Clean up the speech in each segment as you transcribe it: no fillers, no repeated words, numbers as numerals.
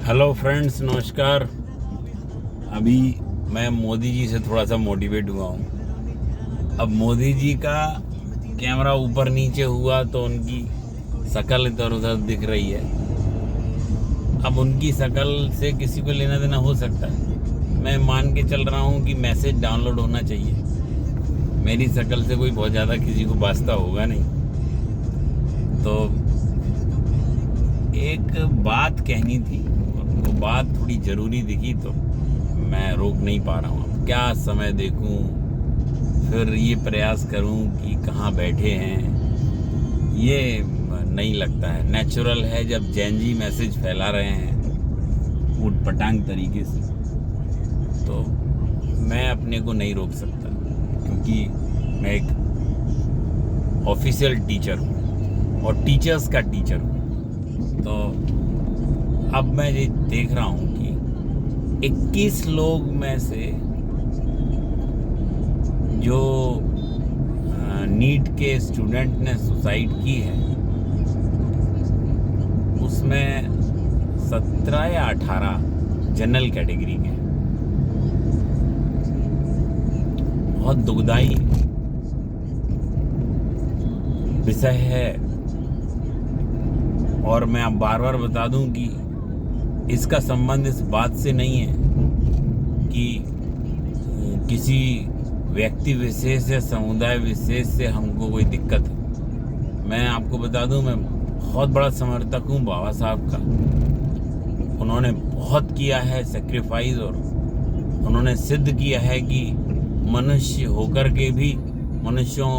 Hello friends, नमस्कार। अभी मैं मोदी जी से थोड़ा सा मोटिवेट हुआ हूँ। अब मोदी जी का कैमरा ऊपर नीचे हुआ तो उनकी शक्ल इधर उधर दिख रही है। अब उनकी शक्ल से किसी को लेना देना हो सकता है। मैं मान के चल रहा हूँ कि मैसेज डाउनलोड होना चाहिए। मेरी शक्ल से कोई बहुत ज़्यादा किसी को वास्ता होगा नहीं। तो एक बात कहनी थी, वो बात थोड़ी ज़रूरी दिखी तो मैं रोक नहीं पा रहा हूँ। अब क्या समय देखूँ, फिर ये प्रयास करूँ कि कहाँ बैठे हैं, ये नहीं लगता है नेचुरल है। जब जैन जी मैसेज फैला रहे हैं ऊट पटांग तरीके से, तो मैं अपने को नहीं रोक सकता, क्योंकि मैं एक ऑफिशियल टीचर हूँ और टीचर्स का टीचर हूँ। तो अब मैं ये देख रहा हूँ कि 21 लोग में से जो नीट के स्टूडेंट ने सुसाइड की है, उसमें 17 या 18 जनरल कैटेगरी के। बहुत दुखदाई विषय है। और मैं अब बार बार बता दूं कि इसका संबंध इस बात से नहीं है कि किसी व्यक्ति विशेष या समुदाय विशेष से हमको कोई दिक्कत है। मैं आपको बता दूं, मैं बहुत बड़ा समर्थक हूं बाबा साहब का। उन्होंने बहुत किया है सेक्रीफाइस, और उन्होंने सिद्ध किया है कि मनुष्य होकर के भी मनुष्यों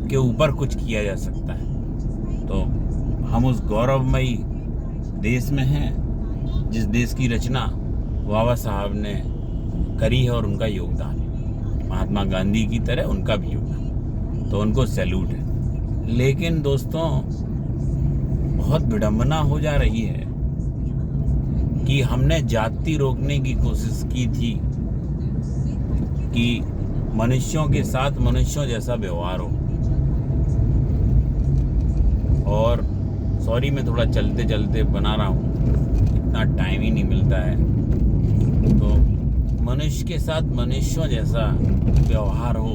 के ऊपर कुछ किया जा सकता है। तो हम उस गौरवमयी देश में हैं जिस देश की रचना बाबा साहब ने करी है, और उनका योगदान है महात्मा गांधी की तरह उनका भी योगदान, तो उनको सैल्यूट है। लेकिन दोस्तों, बहुत विडंबना हो जा रही है कि हमने जाति रोकने की कोशिश की थी कि मनुष्यों के साथ मनुष्यों जैसा व्यवहार हो। और सॉरी, मैं थोड़ा चलते चलते बना रहा हूँ, इतना टाइम ही नहीं मिलता है। तो मनुष्य के साथ मनुष्यों जैसा व्यवहार हो,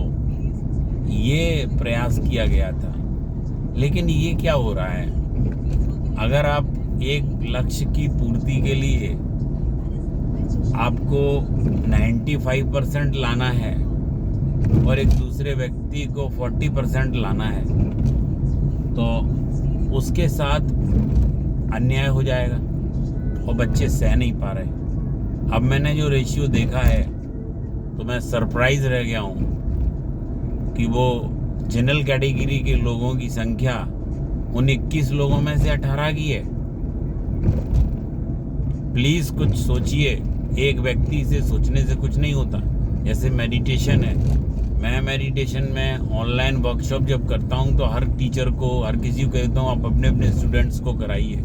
ये प्रयास किया गया था। लेकिन ये क्या हो रहा है, अगर आप एक लक्ष्य की पूर्ति के लिए आपको 95% लाना है और एक दूसरे व्यक्ति को 40% लाना है, तो उसके साथ अन्याय हो जाएगा और बच्चे सह नहीं पा रहे। अब मैंने जो रेशियो देखा है तो मैं सरप्राइज रह गया हूँ कि वो जनरल कैटेगरी के लोगों की संख्या उन 21 लोगों में से 18 की है। प्लीज़ कुछ सोचिए। एक व्यक्ति से सोचने से कुछ नहीं होता। जैसे मेडिटेशन है, मैं मेडिटेशन में ऑनलाइन वर्कशॉप जब करता हूं तो हर टीचर को, हर किसी को कहता हूं आप अपने अपने स्टूडेंट्स को कराइए।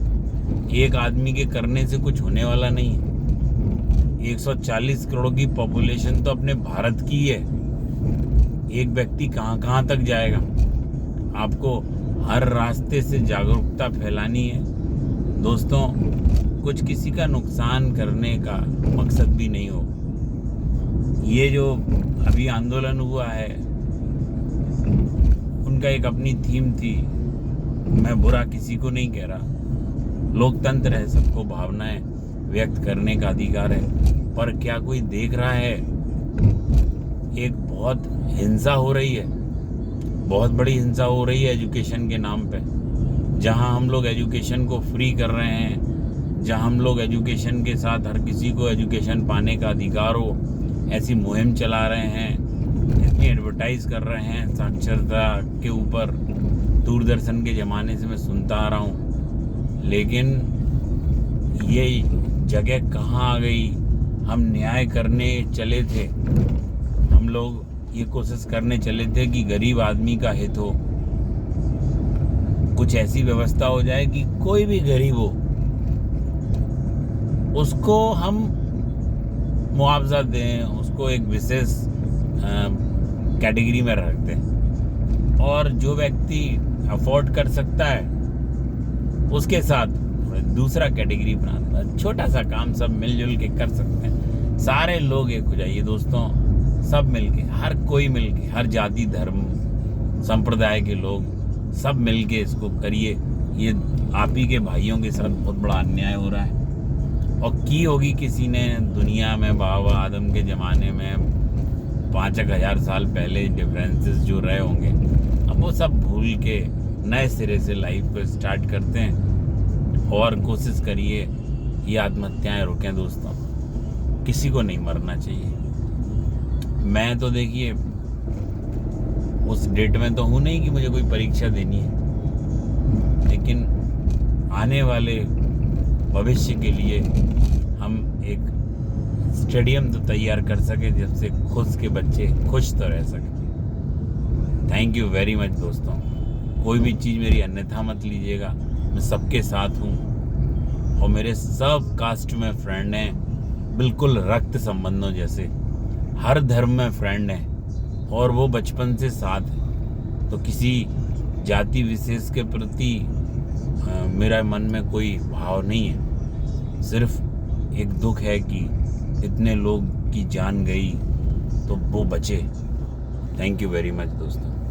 एक आदमी के करने से कुछ होने वाला नहीं है। 140 करोड़ की पॉपुलेशन तो अपने भारत की है। एक व्यक्ति कहां तक जाएगा। आपको हर रास्ते से जागरूकता फैलानी है। दोस्तों, कुछ किसी का नुकसान करने का मकसद भी नहीं हो। ये जो अभी आंदोलन हुआ है, उनका एक अपनी थीम थी। मैं बुरा किसी को नहीं कह रहा, लोकतंत्र है, सबको भावनाएं व्यक्त करने का अधिकार है। पर क्या कोई देख रहा है, एक बहुत हिंसा हो रही है, बहुत बड़ी हिंसा हो रही है एजुकेशन के नाम पे। जहां हम लोग एजुकेशन को फ्री कर रहे हैं, जहां हम लोग एजुकेशन के साथ हर किसी को एजुकेशन पाने का अधिकार हो, ऐसी मुहिम चला रहे हैं, इतनी एडवर्टाइज कर रहे हैं साक्षरता के ऊपर। दूरदर्शन के ज़माने से मैं सुनता आ रहा हूँ, लेकिन ये जगह कहाँ आ गई। हम न्याय करने चले थे, हम लोग ये कोशिश करने चले थे कि गरीब आदमी का हित हो, कुछ ऐसी व्यवस्था हो जाए कि कोई भी गरीब हो उसको हम मुआवजा दें, उसको एक विशेष कैटेगरी में रख दें, और जो व्यक्ति अफोर्ड कर सकता है उसके साथ दूसरा कैटेगरी बना देना। छोटा सा काम सब मिलजुल के कर सकते हैं। सारे लोग एक हो जाइए दोस्तों, सब मिलके, हर कोई मिलके, हर जाति धर्म संप्रदाय के लोग सब मिलके इसको करिए। ये आप ही के भाइयों के साथ बहुत बड़ा अन्याय हो रहा है, और की होगी किसी ने दुनिया में बाबा आदम के ज़माने में 5,000 साल पहले डिफरेंसेस जो रहे होंगे, अब वो सब भूल के नए सिरे से लाइफ को स्टार्ट करते हैं। और कोशिश करिए ये आत्महत्याएं रोकें दोस्तों, किसी को नहीं मरना चाहिए। मैं तो देखिए उस डेट में तो हूँ नहीं कि मुझे कोई परीक्षा देनी है, लेकिन आने वाले भविष्य के लिए हम एक स्टेडियम तो तैयार कर सके जिससे खुद के बच्चे खुश तो रह सकें। थैंक यू वेरी मच दोस्तों। कोई भी चीज़ मेरी अन्यथा मत लीजिएगा, मैं सबके साथ हूँ और मेरे सब कास्ट में फ्रेंड हैं, बिल्कुल रक्त संबंधों जैसे। हर धर्म में फ्रेंड हैं और वो बचपन से साथ हैं। तो किसी जाति विशेष के प्रति मेरा मन में कोई भाव नहीं है। सिर्फ एक दुख है कि इतने लोग की जान गई तो वो बचे। थैंक यू वेरी मच दोस्तों।